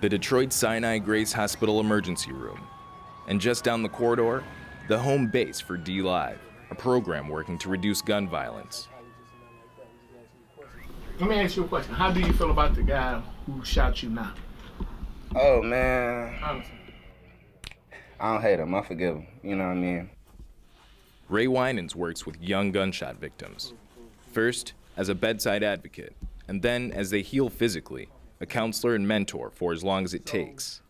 The Detroit Sinai Grace Hospital emergency room. And just down the corridor, the home base for Dlive, a program working to reduce gun violence. Let me ask you a question. How do you feel about the guy who shot you now? Oh, man. Honestly. I don't hate him. I forgive him. You know what I mean? Ray Winans works with young gunshot victims. First, as a bedside advocate, and then as they heal physically, a counselor and mentor for as long as it takes.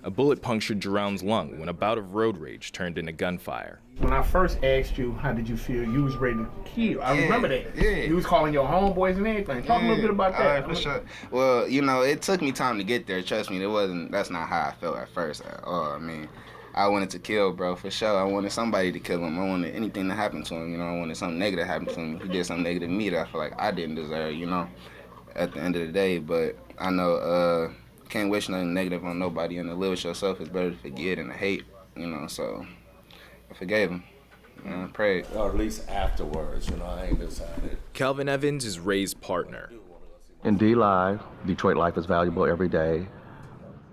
A bullet punctured Jerome's lung when a bout of road rage turned into gunfire. When I first asked you, how did you feel, you was ready to kill. I remember that. Yeah. You was calling your homeboys and everything. Talk a little bit about that. For sure. Well, you know, it took me time to get there. Trust me, that's not how I felt at first at all. I mean, I wanted to kill, bro, for sure. I wanted somebody to kill him. I wanted anything to happen to him. You know, I wanted something negative to happen to him. He did something negative to me that I feel like I didn't deserve, you know, at the end of the day. But I know, can't wish nothing negative on nobody, and to live with yourself is better to forget and to hate, you know, so I forgave him. You know, I prayed. Or at least afterwards, you know, I ain't decided. Calvin Evans is Ray's partner. In Dlive, Detroit Life is Valuable Every Day,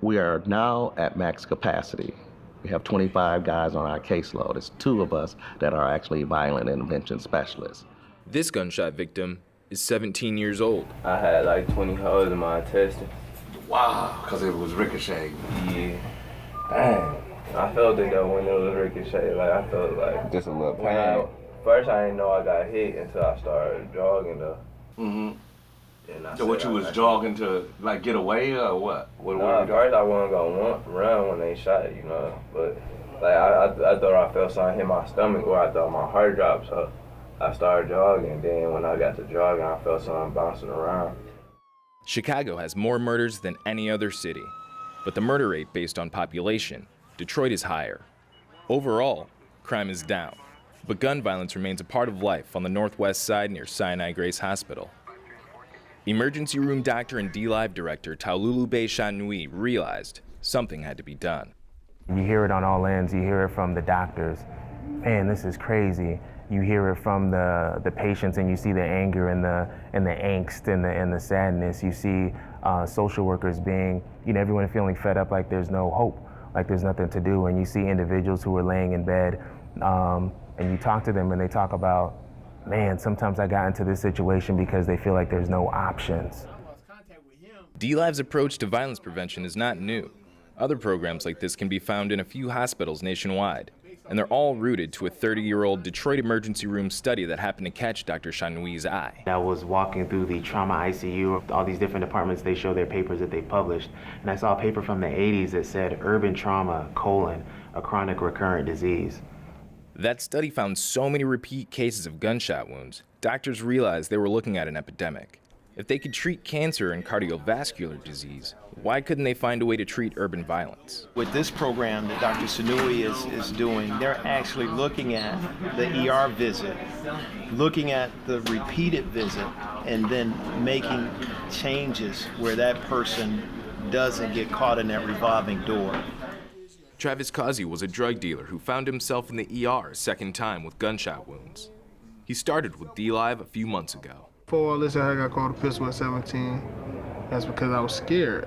we are now at max capacity. We have 25 guys on our caseload. It's 2 of us that are actually violent intervention specialists. This gunshot victim is 17 years old. I had like 20 holes in my intestine. Wow, because it was ricocheting. Yeah. Dang. I felt it though when it was ricochet. Like I felt like Just a little pain. First I didn't know I got hit until I started jogging though. So what, you was jogging to like get away or what? At first I wasn't gonna run when they shot, you know. But like I thought I felt something hit my stomach, or I thought my heart dropped. So I started jogging. Then when I got to jogging, I felt something bouncing around. Chicago has more murders than any other city, but the murder rate based on population, Detroit is higher. Overall, crime is down, but gun violence remains a part of life on the northwest side near Sinai Grace Hospital. Emergency room doctor and Dlive director Taululu Shanui realized something had to be done. You hear it on all ends. You hear it from the doctors. Man, this is crazy. You hear it from the patients, and you see the anger and the angst and the sadness. You see social workers being, you know, everyone feeling fed up, like there's no hope, like there's nothing to do. And you see individuals who are laying in bed, and you talk to them, and they talk about, man, sometimes I got into this situation because they feel like there's no options. Dlive's approach to violence prevention is not new. Other programs like this can be found in a few hospitals nationwide, and they're all rooted to a 30-year-old Detroit emergency room study that happened to catch Dr. Shanui's eye. I was walking through the trauma ICU, all these different departments, they show their papers that they published, and I saw a paper from the 80s that said urban trauma, a chronic recurrent disease. That study found so many repeat cases of gunshot wounds, doctors realized they were looking at an epidemic. If they could treat cancer and cardiovascular disease, why couldn't they find a way to treat urban violence? With this program that Dr. Sinui is doing, they're actually looking at the ER visit, looking at the repeated visit, and then making changes where that person doesn't get caught in that revolving door. Travis Causey was a drug dealer who found himself in the ER a second time with gunshot wounds. He started with Dlive a few months ago. Before all this, I got called a pistol at 17. That's because I was scared.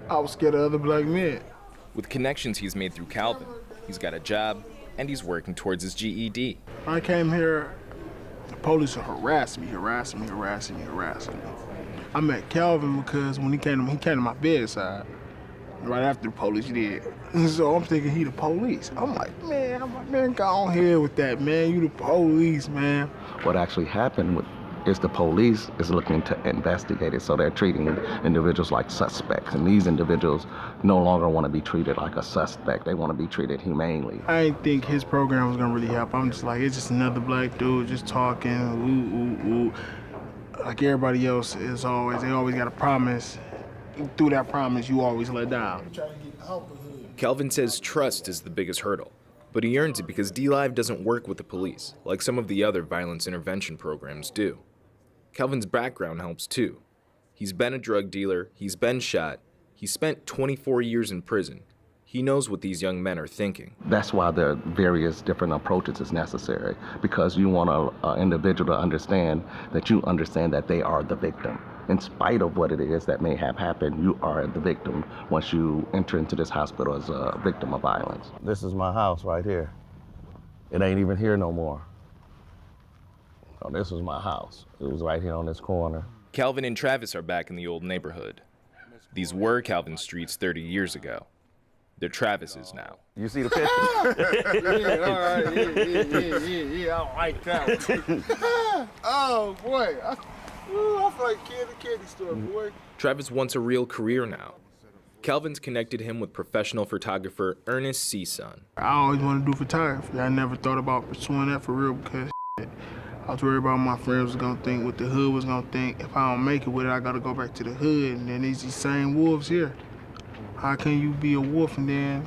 I was scared of other black men. With connections he's made through Calvin, he's got a job and he's working towards his GED. When I came here, the police would harass me. I met Calvin because when he came to my bedside. Right after the police did. So I'm thinking he the police. I'm like, man, go on here with that, man. You the police, man. What actually happened is the police is looking to investigate it, so they're treating individuals like suspects, and these individuals no longer want to be treated like a suspect. They want to be treated humanely. I didn't think his program was gonna really help. I'm just like, it's just another black dude just talking, ooh. Like everybody else is always, they always got a promise. Through that promise, you always let down. Calvin says trust is the biggest hurdle, but he earns it because Dlive doesn't work with the police, like some of the other violence intervention programs do. Calvin's background helps too. He's been a drug dealer, he's been shot, he spent 24 years in prison, he knows what these young men are thinking. That's why the various different approaches is necessary, because you want an individual to understand that they are the victim. In spite of what it is that may have happened, you are the victim once you enter into this hospital as a victim of violence. This is my house right here. It ain't even here no more. Oh, this was my house. It was right here on this corner. Calvin and Travis are back in the old neighborhood. These were Calvin streets 30 years ago. They're Travis's now. You see the picture? Yeah, all right. Yeah, I like that. Oh, boy. I feel like candy store, boy. Travis wants a real career now. Calvin's connected him with professional photographer Ernest Season. I always wanted to do photography. I never thought about pursuing that for real because I was worried about what my friends was gonna think, what the hood was gonna think. If I don't make it with it, I gotta go back to the hood, and then these same wolves here. How can you be a wolf and then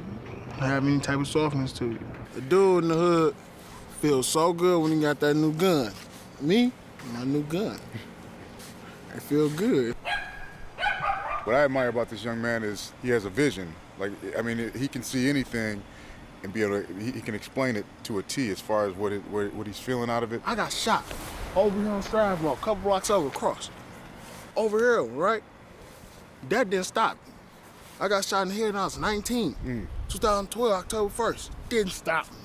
have any type of softness to you? The dude in the hood feels so good when he got that new gun. Me, my new gun. I feel good. What I admire about this young man is he has a vision. Like, I mean, he can see anything and be able to, he can explain it to a T as far as what he's feeling out of it. I got shot over here on Stravemore, a couple blocks over across. Over here, right? That didn't stop me. I got shot in the head when I was 19. 2012, October 1st. Didn't stop me.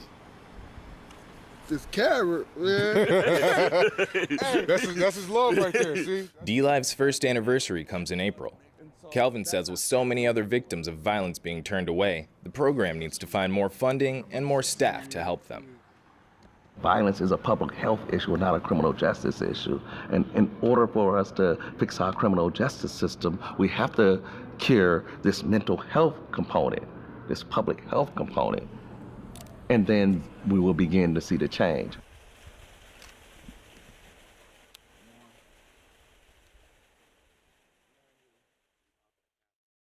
This carrot, man. That's his love right there, see? Dlive's first anniversary comes in April. Calvin says with so many other victims of violence being turned away, the program needs to find more funding and more staff to help them. Violence is a public health issue, not a criminal justice issue. And in order for us to fix our criminal justice system, we have to cure this mental health component, this public health component. And then we will begin to see the change.